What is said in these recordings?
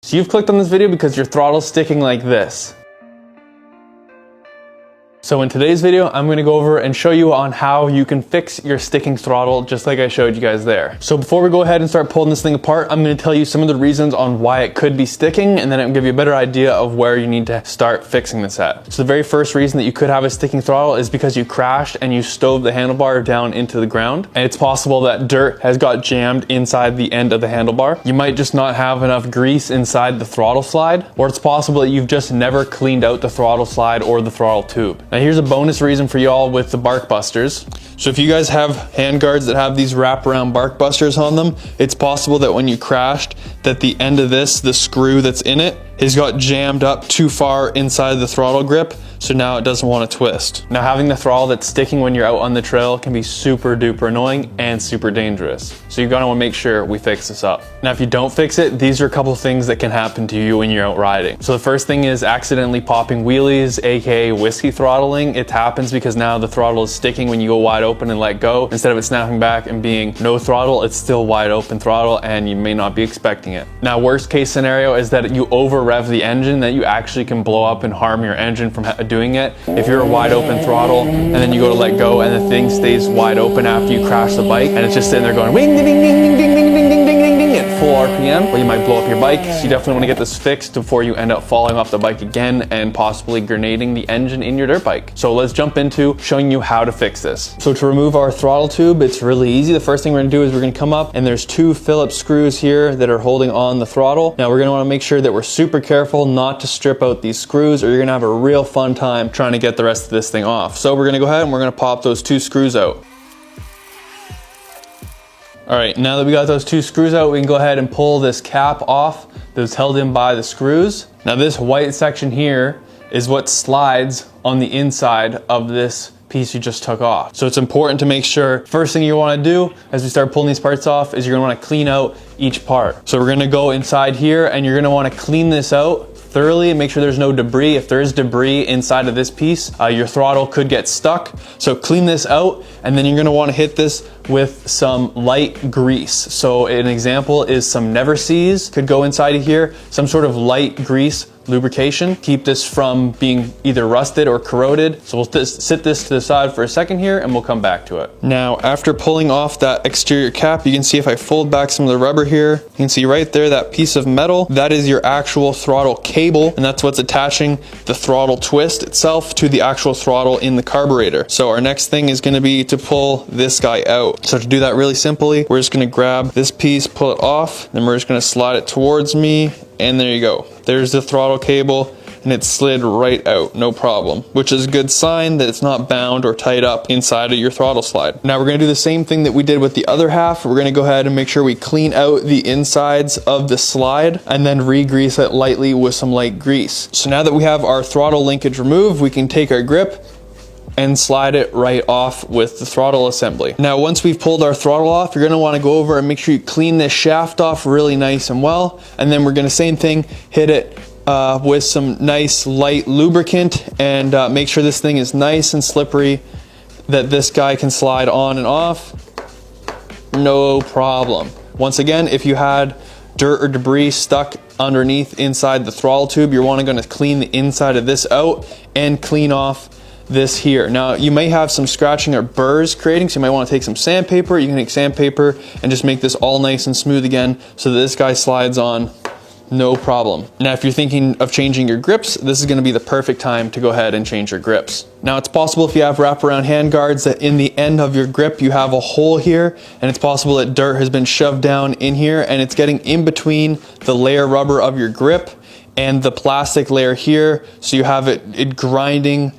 So you've clicked on this video because your throttle's sticking like this. So in today's video, I'm gonna go over and show you on how you can fix your sticking throttle, just like I showed you guys there. So before we go ahead and start pulling this thing apart, I'm gonna tell you some of the reasons on why it could be sticking, and then I'm gonna give you a better idea of where you need to start fixing this at. So the very first reason that you could have a sticking throttle is because you crashed and you stove the handlebar down into the ground. And it's possible that dirt has got jammed inside the end of the handlebar. You might just not have enough grease inside the throttle slide, or it's possible that you've just never cleaned out the throttle slide or the throttle tube. Now here's a bonus reason for y'all with the bark busters. So if you guys have handguards that have these wraparound bark busters on them, it's possible that when you crashed, that the end of this, the screw that's in it, has got jammed up too far inside the throttle grip, so now it doesn't want to twist. Now having the throttle that's sticking when you're out on the trail can be super duper annoying and super dangerous. So you're gonna want to make sure we fix this up. Now if you don't fix it, these are a couple things that can happen to you when you're out riding. So the first thing is accidentally popping wheelies, aka whiskey throttling. It happens because now the throttle is sticking when you go wide open and let go. Instead of it snapping back and being no throttle, it's still wide open throttle and you may not be expecting it. Now worst case scenario is that you over rev the engine, that you actually can blow up and harm your engine from doing it. If you're a wide open throttle and then you go to let go and the thing stays wide open after you crash the bike and it's just sitting there going wing ding ding ding ding ding ding ding ding ding ding at full RPM, well, you might blow up your bike. So you definitely want to get this fixed before you end up falling off the bike again and possibly grenading the engine in your dirt bike. So let's jump into showing you how to fix this. So to remove our throttle tube, it's really easy. The first thing we're gonna do is we're gonna come up and there's two Phillips screws here that are holding on the throttle. Now we're gonna wanna make sure that we're super careful not to strip out these screws or you're gonna have a real fun time trying to get the rest of this thing off. So we're gonna go ahead and we're gonna pop those two screws out. All right, now that we got those two screws out, we can go ahead and pull this cap off that's held in by the screws. Now this white section here is what slides on the inside of this piece you just took off. So it's important to make sure, first thing you wanna do as we start pulling these parts off is you're gonna wanna clean out each part. So we're gonna go inside here and you're gonna wanna clean this out thoroughly and make sure there's no debris. If there is debris inside of this piece, your throttle could get stuck. So clean this out and then you're gonna wanna hit this with some light grease. So an example is some Never Seas could go inside of here, some sort of light grease lubrication. Keep this from being either rusted or corroded. So we'll just sit this to the side for a second here and we'll come back to it. Now, after pulling off that exterior cap, you can see if I fold back some of the rubber here, you can see right there, that piece of metal, that is your actual throttle cable, and that's what's attaching the throttle twist itself to the actual throttle in the carburetor. So our next thing is gonna be to pull this guy out. So to do that really simply, we're just gonna grab this piece, pull it off, then we're just gonna slide it towards me, and there you go. There's the throttle cable and it slid right out, no problem, which is a good sign that it's not bound or tied up inside of your throttle slide. Now we're gonna do the same thing that we did with the other half. We're gonna go ahead and make sure we clean out the insides of the slide and then re-grease it lightly with some light grease. So now that we have our throttle linkage removed, we can take our grip and slide it right off with the throttle assembly. Now once we've pulled our throttle off, you're gonna wanna go over and make sure you clean this shaft off really nice and well, and then we're gonna, same thing, hit it with some nice light lubricant and make sure this thing is nice and slippery, that this guy can slide on and off, no problem. Once again, if you had dirt or debris stuck underneath inside the throttle tube, you're gonna clean the inside of this out and clean off this here. Now you may have some scratching or burrs creating, so you might want to take some sandpaper. You can take sandpaper and just make this all nice and smooth again so that this guy slides on, no problem. Now if you're thinking of changing your grips, this is going to be the perfect time to go ahead and change your grips. Now it's possible if you have wraparound hand guards that in the end of your grip you have a hole here, and it's possible that dirt has been shoved down in here and it's getting in between the layer rubber of your grip and the plastic layer here, so you have it grinding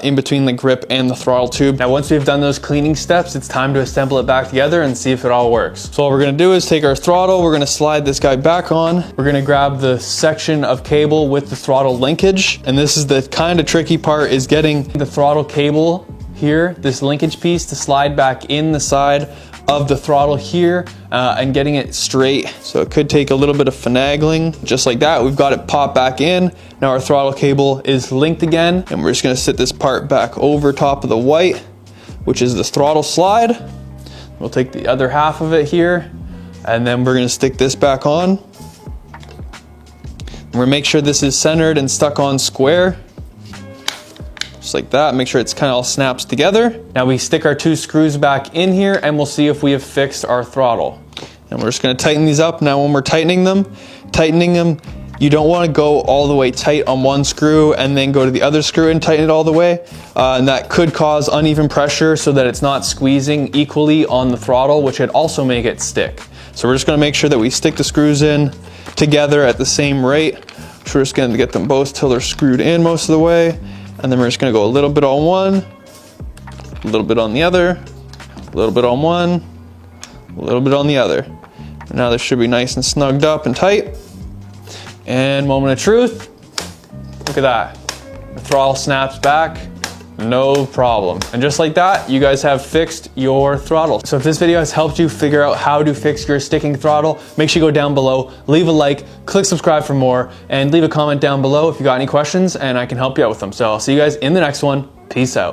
in between the grip and the throttle tube. Now once we've done those cleaning steps, it's time to assemble it back together and see if it all works. So what we're gonna do is take our throttle, we're gonna slide this guy back on, we're gonna grab the section of cable with the throttle linkage, and this is the kind of tricky part, is getting the throttle cable here, this linkage piece, to slide back in the side of the throttle here and getting it straight. So it could take a little bit of finagling. Just like that, we've got it popped back in. Now our throttle cable is linked again, and we're just gonna sit this part back over top of the white, which is the throttle slide. We'll take the other half of it here, and then we're gonna stick this back on. We're gonna make sure this is centered and stuck on square. Just like that, make sure it's kind of all snaps together. Now we stick our 2 screws back in here and we'll see if we have fixed our throttle. And we're just gonna tighten these up. Now when we're tightening them, you don't wanna go all the way tight on one screw and then go to the other screw and tighten it all the way. And that could cause uneven pressure so that it's not squeezing equally on the throttle, which would also make it stick. So we're just gonna make sure that we stick the screws in together at the same rate. So we're just gonna get them both till they're screwed in most of the way. And then we're just gonna go a little bit on one, a little bit on the other, a little bit on one, a little bit on the other. And now this should be nice and snugged up and tight. And moment of truth, look at that. The throttle snaps back, no problem. And just like that, you guys have fixed your throttle. So if this video has helped you figure out how to fix your sticking throttle, make sure you go down below, leave a like, click subscribe for more, and leave a comment down below if you got any questions and I can help you out with them. So I'll see you guys in the next one. Peace out.